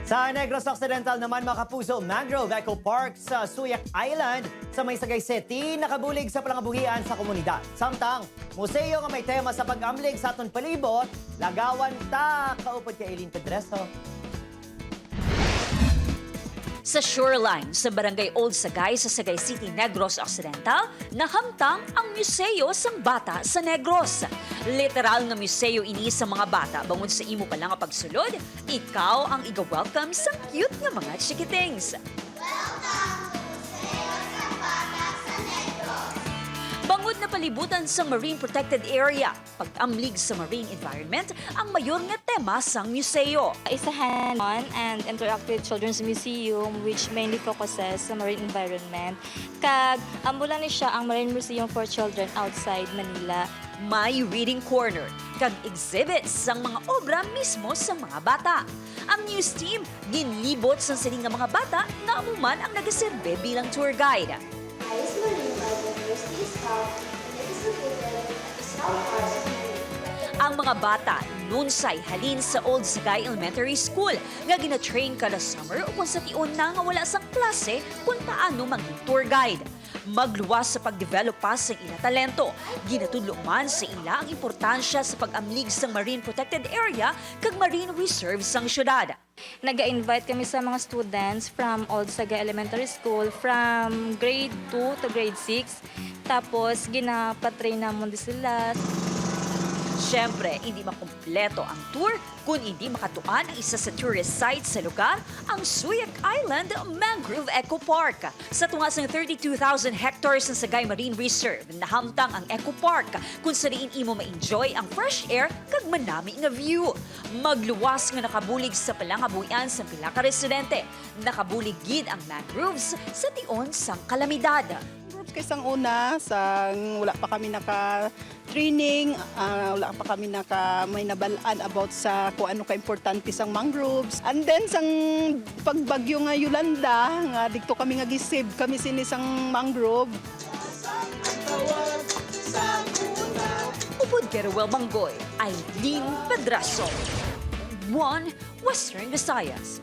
Sa Negros Occidental naman, mga kapuso, Mangrove Eco Park sa Suyac Island sa May Sagay City, nakabulig sa palangabuhian sa komunidad. Samtang, museo nga may tema sa pag-amlig sa aton palibot, lagawan ta, kaupod kay Eileen Pedreso. Sa shoreline sa Barangay Old Sagay sa Sagay City, Negros Occidental, nahamtang ang Museo sang Bata sa Negros. Literal nga museo ini sa mga bata bangon sa imo pa lang nga pagsulod, ikaw ang iga-welcome sa cute nga mga chikitings. Bangod na palibutan sa Marine Protected Area, pag-amlig sa marine environment ang mayor nga tema sang museo. It's a hands-on and interactive children's museum which mainly focuses sa marine environment. Kag ambulan ni siya ang Marine Museum for Children outside Manila. May reading corner, kag exhibits sang mga obra mismo sa mga bata. Ang news team ginlibot sa sining nga mga bata na amuman ang nagaserbe bilang tour guide. Highest marine by the University is South, and it is located at the south part of Manila. Ang mga bata nunsay halin sa Old Sagay Elementary School nga gina-train kada summer kung sa tion na nga wala sang klase kung paano maging tour guide. Magluwas sa pag-develop pa sa ila talento. Ginatudlo man sa ila ang importansya sa pag-amlig sa Marine Protected Area kag Marine Reserve sang syudad. Nag-invite kami sa mga students from Old Sagay Elementary School from grade 2 to grade 6. Tapos ginapatrain namon din sila. Siyempre, hindi makumpleto ang tour kung hindi makatuan ang isa sa tourist site sa lugar, ang Suyac Island Mangrove Eco Park. Sa tungas ng 32,000 hectares ng Sagay Marine Reserve, nahamtang ang Eco Park kung sariin imo ma-enjoy ang fresh air kag manami nga view. Magluwas nga nakabulig sa palangabuhian sa pila ka residente. Nakabulig gid ang mangroves sa tion sang kalamidad. Kaysang una, wala pa kami naka-training, wala pa kami may nabalaan about sa kung ano ka-importante sang mangroves. And then, sang pagbagyo nga Yolanda, nga dito kami nga gisib, kami sinisang mangrove. Upod kay Ruel Manggoy, Eileen Pedraso. One Western Visayas.